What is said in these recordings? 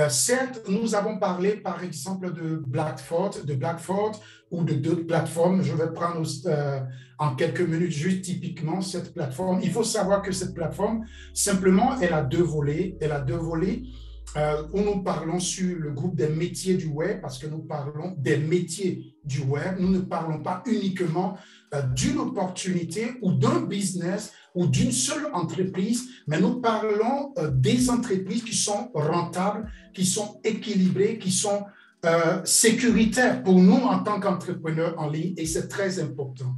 Certes, nous avons parlé, par exemple, de Blackford ou de d'autres plateformes. Je vais prendre en quelques minutes juste typiquement cette plateforme. Il faut savoir que cette plateforme, simplement, elle a deux volets. Elle a deux volets où nous parlons sur le groupe des métiers du web, parce que nous parlons des métiers du web. Nous ne parlons pas uniquement d'une opportunité ou d'un business ou d'une seule entreprise, mais nous parlons des entreprises qui sont rentables, qui sont équilibrées, qui sont sécuritaires pour nous en tant qu'entrepreneurs en ligne, et c'est très important.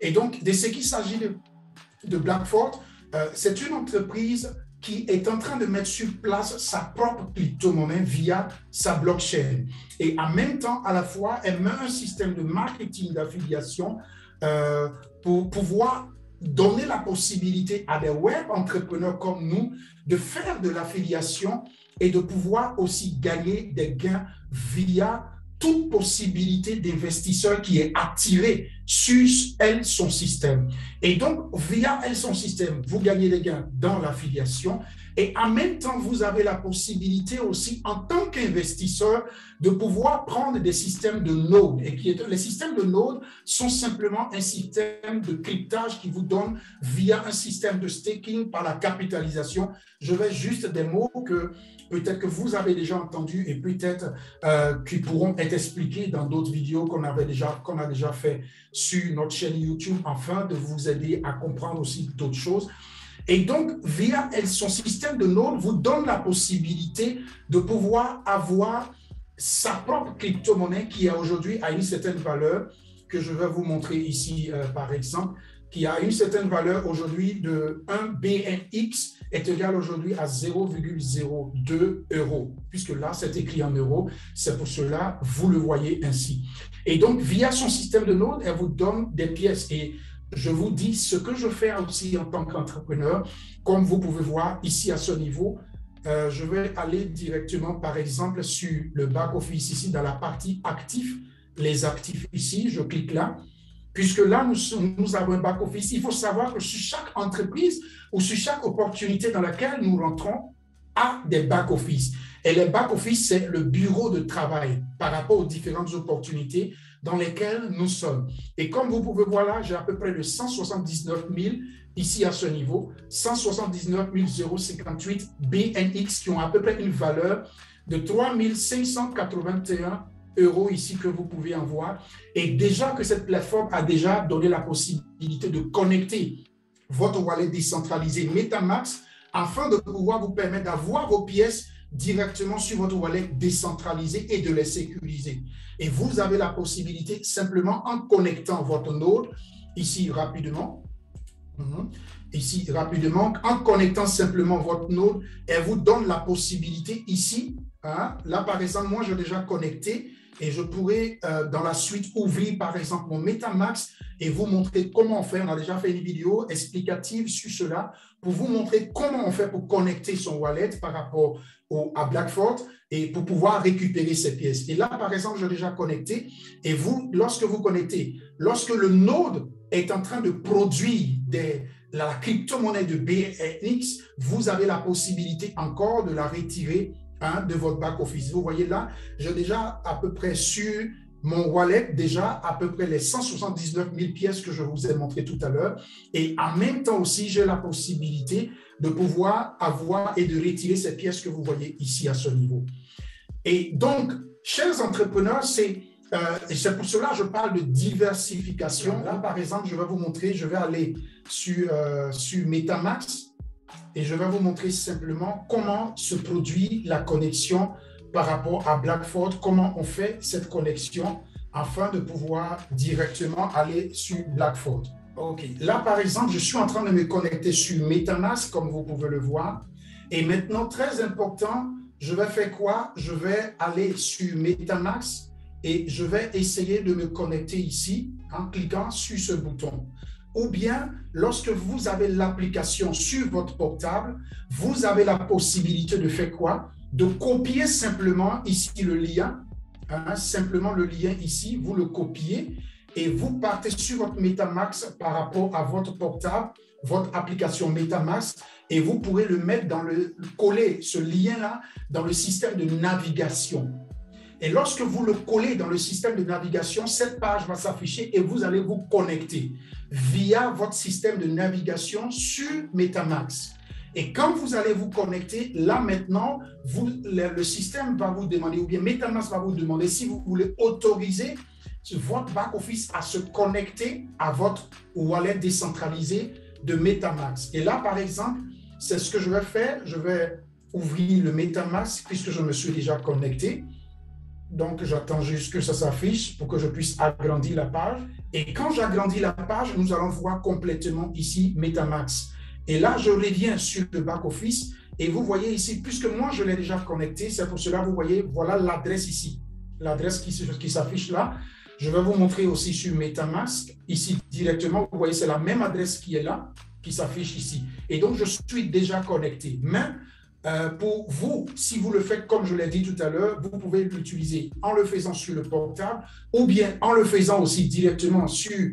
Et donc, de ce qu'il s'agit de Blackford, c'est une entreprise qui est en train de mettre sur place sa propre crypto-monnaie via sa blockchain. Et en même temps, à la fois, elle met un système de marketing d'affiliation pour pouvoir donner la possibilité à des web entrepreneurs comme nous de faire de l'affiliation et de pouvoir aussi gagner des gains via toute possibilité d'investisseur qui est attiré sur elle, son système. Et donc, via elle, son système, vous gagnez des gains dans l'affiliation et en même temps, vous avez la possibilité aussi, en tant qu'investisseur, de pouvoir prendre des systèmes de nodes. Et les systèmes de nodes sont simplement un système de cryptage qui vous donne via un système de staking par la capitalisation. Je vais juste des mots que peut-être que vous avez déjà entendus et peut-être qui pourront être expliqués dans d'autres vidéos qu'on a déjà fait sur notre chaîne YouTube, afin de vous aider à comprendre aussi d'autres choses. Et donc, via son système de nodes, vous donne la possibilité de pouvoir avoir sa propre crypto-monnaie qui aujourd'hui a une certaine valeur, que je vais vous montrer ici par exemple, qui a une certaine valeur aujourd'hui de 1 BNX est égal aujourd'hui à 0,02 euros, puisque là, c'est écrit en euros. C'est pour cela, vous le voyez ainsi. Et donc, via son système de nodes, elle vous donne des pièces. Et je vous dis ce que je fais aussi en tant qu'entrepreneur. Comme vous pouvez voir ici à ce niveau, je vais aller directement, par exemple, sur le back-office ici, dans la partie actifs, les actifs ici, je clique là. Puisque là, nous avons un back-office. Il faut savoir que sur chaque entreprise ou sur chaque opportunité dans laquelle nous rentrons, a des back-office. Et les back-office, c'est le bureau de travail par rapport aux différentes opportunités dans lesquelles nous sommes. Et comme vous pouvez voir là, j'ai à peu près de 179 000 ici à ce niveau, 179 058 BNX qui ont à peu près une valeur de 3 581 euros ici que vous pouvez en voir. Et déjà que cette plateforme a déjà donné la possibilité de connecter votre wallet décentralisé MetaMask afin de pouvoir vous permettre d'avoir vos pièces directement sur votre wallet décentralisé et de les sécuriser. Et vous avez la possibilité simplement en connectant votre node ici rapidement, en connectant simplement votre node, elle vous donne la possibilité ici, là par exemple, moi j'ai déjà connecté et je pourrais dans la suite ouvrir par exemple mon MetaMask et vous montrer comment on fait. On a déjà fait une vidéo explicative sur cela pour vous montrer comment on fait pour connecter son wallet par rapport à Blackford et pour pouvoir récupérer ces pièces. Et là, par exemple, j'ai déjà connecté et vous, lorsque vous connectez, lorsque le node est en train de produire la crypto-monnaie de BNX, vous avez la possibilité encore de la retirer de votre back-office. Vous voyez là, j'ai déjà à peu près sur mon wallet, déjà à peu près les 179 000 pièces que je vous ai montré tout à l'heure. Et en même temps aussi, j'ai la possibilité de pouvoir avoir et de retirer ces pièces que vous voyez ici à ce niveau. Et donc, chers entrepreneurs, c'est pour cela que je parle de diversification. Là, par exemple, je vais vous montrer, je vais aller sur MetaMask et je vais vous montrer simplement comment se produit la connexion par rapport à Blackford, comment on fait cette connexion afin de pouvoir directement aller sur Blackford. OK. Là, par exemple, je suis en train de me connecter sur MetaMask, comme vous pouvez le voir. Et maintenant, très important, je vais faire quoi? Je vais aller sur MetaMask et je vais essayer de me connecter ici en cliquant sur ce bouton. Ou bien, lorsque vous avez l'application sur votre portable, vous avez la possibilité de faire quoi? De copier simplement ici le lien, simplement le lien ici, vous le copiez et vous partez sur votre MetaMask par rapport à votre portable, votre application MetaMask, et vous pourrez le mettre coller ce lien-là dans le système de navigation. Et lorsque vous le collez dans le système de navigation, cette page va s'afficher et vous allez vous connecter via votre système de navigation sur MetaMask. Et quand vous allez vous connecter, là maintenant, le système va vous demander, ou bien MetaMask va vous demander si vous voulez autoriser votre back-office à se connecter à votre wallet décentralisé de MetaMask. Et là, par exemple, c'est ce que je vais faire. Je vais ouvrir le MetaMask puisque je me suis déjà connecté. Donc, j'attends juste que ça s'affiche pour que je puisse agrandir la page. Et quand j'agrandis la page, nous allons voir complètement ici MetaMask. Et là, je reviens sur le back-office et vous voyez ici, puisque moi, je l'ai déjà connecté, c'est pour cela, vous voyez, voilà l'adresse ici. L'adresse qui s'affiche là. Je vais vous montrer aussi sur MetaMask. Ici, directement, vous voyez, c'est la même adresse qui est là, qui s'affiche ici. Et donc, je suis déjà connecté. Mais pour vous, si vous le faites comme je l'ai dit tout à l'heure, vous pouvez l'utiliser en le faisant sur le portable ou bien en le faisant aussi directement sur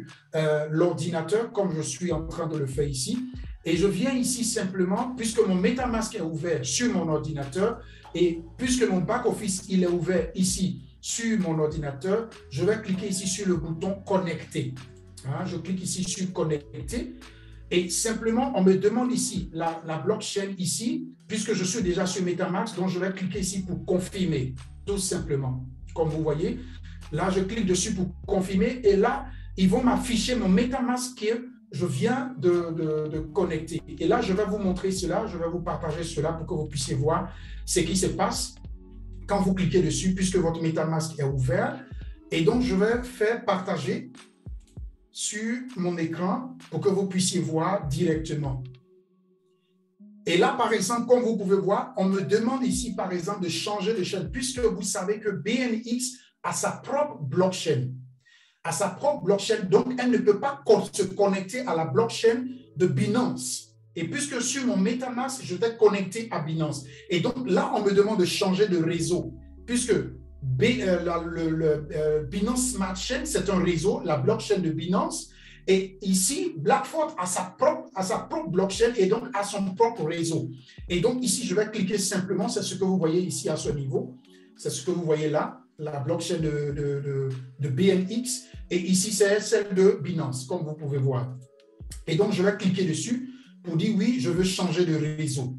l'ordinateur, comme je suis en train de le faire ici. Et je viens ici simplement, puisque mon MetaMask est ouvert sur mon ordinateur et puisque mon back-office il est ouvert ici sur mon ordinateur, je vais cliquer ici sur le bouton « Connecter ». Je clique ici sur « Connecter ». Et simplement, on me demande ici, la blockchain ici, puisque je suis déjà sur MetaMask, donc je vais cliquer ici pour confirmer, tout simplement. Comme vous voyez, là, je clique dessus pour confirmer et là, ils vont m'afficher mon MetaMask que je viens de connecter. Et là, je vais vous montrer cela, je vais vous partager cela pour que vous puissiez voir ce qui se passe quand vous cliquez dessus, puisque votre MetaMask est ouvert. Et donc, je vais faire partager sur mon écran pour que vous puissiez voir directement. Et là, par exemple, comme vous pouvez voir, on me demande ici, par exemple, de changer de chaîne, puisque vous savez que BNX a sa propre blockchain. Donc elle ne peut pas se connecter à la blockchain de Binance. Et puisque sur mon MetaMask, je vais connecter à Binance. Et donc là, on me demande de changer de réseau, puisque Binance Smart Chain, c'est un réseau, la blockchain de Binance. Et ici, Blackford a sa propre blockchain et donc a son propre réseau. Et donc ici, je vais cliquer simplement, c'est ce que vous voyez ici à ce niveau. C'est ce que vous voyez là, la blockchain de BNX. Et ici, c'est celle de Binance, comme vous pouvez voir. Et donc, je vais cliquer dessus pour dire oui, je veux changer de réseau.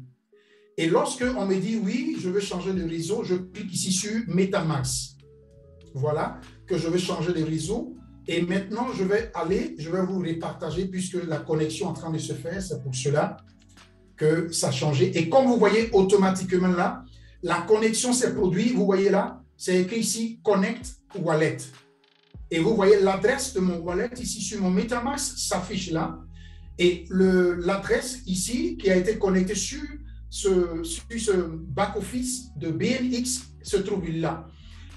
Et lorsque on me dit oui, je veux changer de réseau, je clique ici sur MetaMask. Voilà, que je veux changer de réseau. Et maintenant, je vais vous repartager puisque la connexion est en train de se faire. C'est pour cela que ça a changé. Et comme vous voyez automatiquement là, la connexion s'est produite. Vous voyez là, c'est écrit ici Connect Wallet. Et vous voyez l'adresse de mon wallet ici sur mon MetaMask s'affiche là. Et l'adresse ici qui a été connectée sur ce back-office de BNX se trouve là.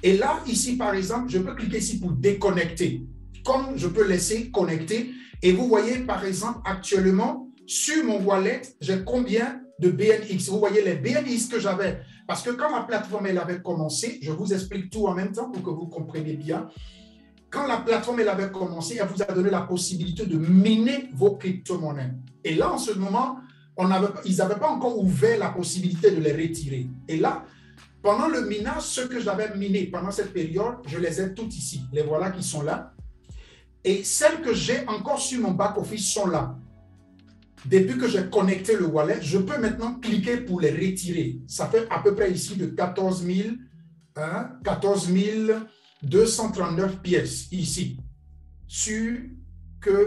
Et là, ici, par exemple, je peux cliquer ici pour déconnecter. Comme je peux laisser connecter. Et vous voyez, par exemple, actuellement, sur mon wallet, j'ai combien de BNX. Vous voyez les BNX que j'avais. Parce que quand la plateforme elle avait commencé, je vous explique tout en même temps pour que vous compreniez bien. Quand la plateforme elle avait commencé, elle vous a donné la possibilité de miner vos crypto-monnaies. Et là, en ce moment, ils n'avaient pas encore ouvert la possibilité de les retirer. Et là, pendant le minage, ceux que j'avais minés pendant cette période, je les ai toutes ici. Les voilà qui sont là. Et celles que j'ai encore sur mon back-office sont là. Depuis que j'ai connecté le wallet, je peux maintenant cliquer pour les retirer. Ça fait à peu près ici de 14 239 pièces ici sur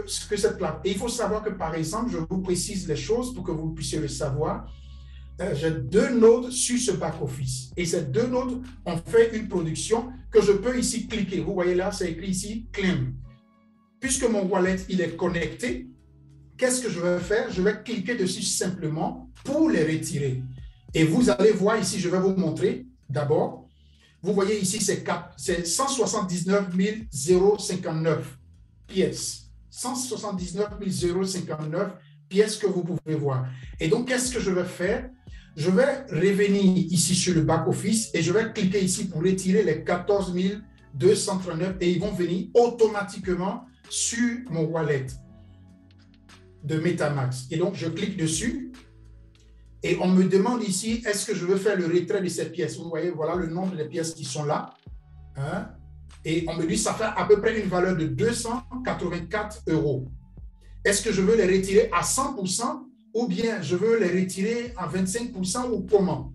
cette plateforme. Et il faut savoir que, par exemple, je vous précise les choses pour que vous puissiez le savoir. J'ai 2 nodes sur ce back-office. Et ces 2 nodes ont fait une production que je peux ici cliquer. Vous voyez là, c'est écrit ici « Claim ». Puisque mon wallet, il est connecté, qu'est-ce que je vais faire? Je vais cliquer dessus simplement pour les retirer. Et vous allez voir ici, je vais vous montrer d'abord. Vous voyez ici, c'est 179 059 pièces. 179 059 pièces que vous pouvez voir. Et donc, qu'est-ce que je vais faire? Je vais revenir ici sur le back-office et je vais cliquer ici pour retirer les 14 239 et ils vont venir automatiquement sur mon wallet de MetaMask. Et donc, je clique dessus et on me demande ici, est-ce que je veux faire le retrait de ces pièces? Vous voyez, voilà le nombre de pièces qui sont là. Hein? Et on me dit, ça fait à peu près une valeur de 284 €. Est-ce que je veux les retirer à 100% ou bien je veux les retirer à 25% ou comment?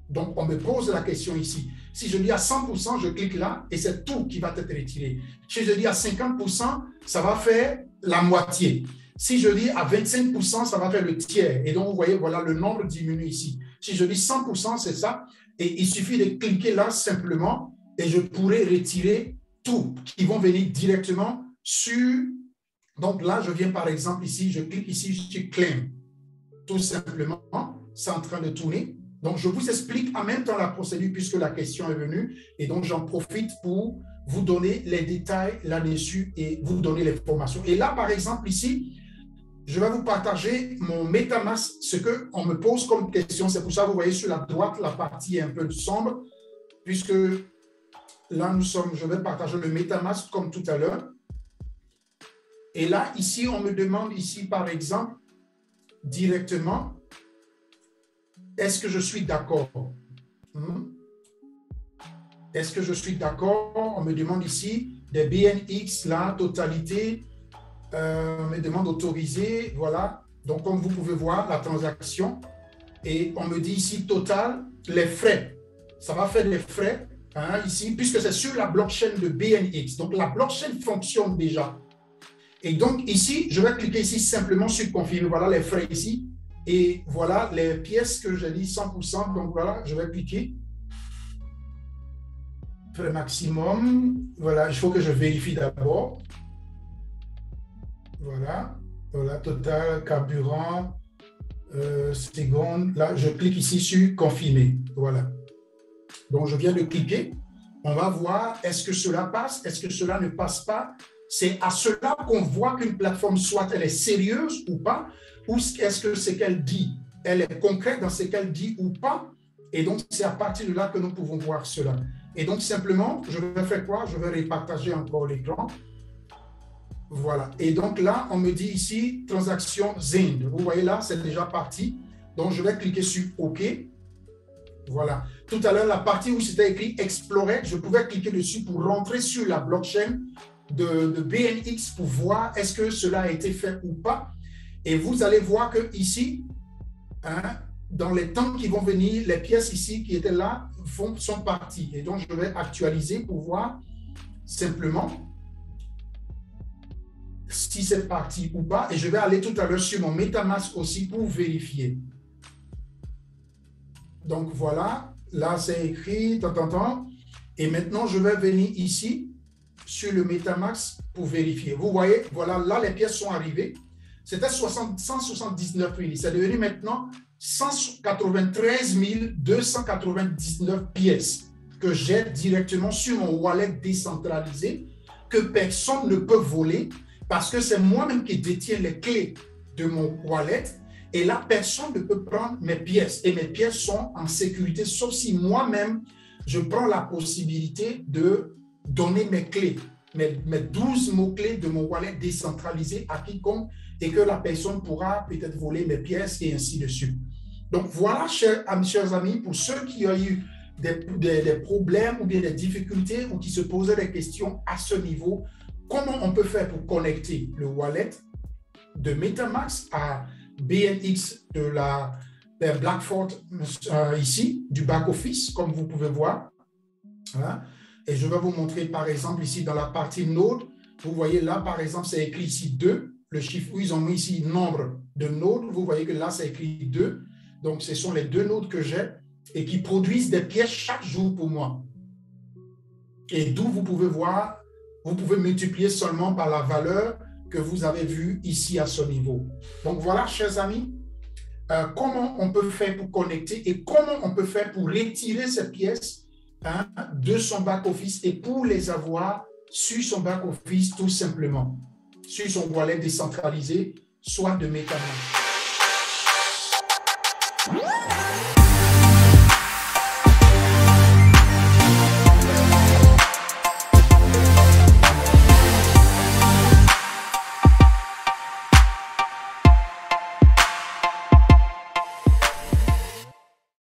Donc, on me pose la question ici. Si je dis à 100%, je clique là et c'est tout qui va être retiré. Si je dis à 50%, ça va faire la moitié. Si je dis à 25%, ça va faire le tiers. Et donc, vous voyez, voilà, le nombre diminue ici. Si je dis 100%, c'est ça. Et il suffit de cliquer là simplement et je pourrai retirer tout qui vont venir directement sur... Donc là, je viens par exemple ici, je clique ici sur Claim. Tout simplement, c'est en train de tourner. Donc, je vous explique en même temps la procédure puisque la question est venue. Et donc, j'en profite pour vous donner les détails là-dessus et vous donner les formations. Et là, par exemple, ici, je vais vous partager mon MetaMask, ce qu'on me pose comme question. C'est pour ça que vous voyez sur la droite, la partie est un peu sombre, puisque là, je vais partager le MetaMask comme tout à l'heure. Et là, ici, on me demande ici, par exemple, directement, est-ce que je suis d'accord? Est-ce que je suis d'accord? On me demande ici des BNX, la totalité. On me demande d'autoriser, voilà. Donc, comme vous pouvez voir, la transaction. Et on me dit ici, total, les frais. Ça va faire des frais, hein, ici, puisque c'est sur la blockchain de BNX. Donc, la blockchain fonctionne déjà. Et donc, ici, je vais cliquer ici simplement sur confirmer. Voilà les frais ici. Et voilà les pièces que j'ai dit 100%. Donc, voilà, je vais cliquer. Frais maximum. Voilà, il faut que je vérifie d'abord. Voilà, voilà, total, carburant, seconde. Là, je clique ici sur confirmer. Voilà. Donc, je viens de cliquer. On va voir, est-ce que cela passe? Est-ce que cela ne passe pas? C'est à cela qu'on voit qu'une plateforme, soit elle est sérieuse ou pas, ou est-ce que ce qu'elle dit, elle est concrète dans ce qu'elle dit ou pas. Et donc, c'est à partir de là que nous pouvons voir cela. Et donc, simplement, je vais faire quoi? Je vais repartager encore l'écran. Voilà. Et donc là, on me dit ici, transaction Zend. Vous voyez là, c'est déjà parti. Donc, je vais cliquer sur OK. Voilà. Tout à l'heure, la partie où c'était écrit Explorer, je pouvais cliquer dessus pour rentrer sur la blockchain de BNX pour voir est-ce que cela a été fait ou pas. Et vous allez voir que ici, hein, dans les temps qui vont venir, les pièces ici qui étaient là sont parties. Et donc, je vais actualiser pour voir simplement si c'est parti ou pas. Et je vais aller tout à l'heure sur mon MetaMask aussi pour vérifier. Donc, voilà. Là, c'est écrit. Et maintenant, je vais venir ici sur le MetaMask pour vérifier. Vous voyez, voilà, là, les pièces sont arrivées. C'était 179 000. C'est devenu maintenant 193 299 pièces que j'ai directement sur mon wallet décentralisé que personne ne peut voler parce que c'est moi-même qui détiens les clés de mon wallet et là, personne ne peut prendre mes pièces et mes pièces sont en sécurité sauf si moi-même, je prends la possibilité de donner mes clés, mes 12 mots-clés de mon wallet décentralisé à quiconque et que la personne pourra peut-être voler mes pièces et ainsi de suite. Donc voilà, chers amis, pour ceux qui ont eu des problèmes ou bien des difficultés ou qui se posaient des questions à ce niveau, comment on peut faire pour connecter le wallet de MetaMask à BNX de la Blackford ici, du back-office, comme vous pouvez voir. Voilà. Et je vais vous montrer par exemple ici dans la partie node, vous voyez là par exemple c'est écrit ici 2, le chiffre où ils ont mis ici nombre de nodes, vous voyez que là c'est écrit 2, donc ce sont les 2 nodes que j'ai et qui produisent des pièces chaque jour pour moi. Et d'où vous pouvez voir, vous pouvez multiplier seulement par la valeur que vous avez vue ici à ce niveau. Donc voilà, chers amis, comment on peut faire pour connecter et comment on peut faire pour retirer ces pièces de son back-office et pour les avoir sur son back-office tout simplement, sur son wallet décentralisé, soit de MetaMask.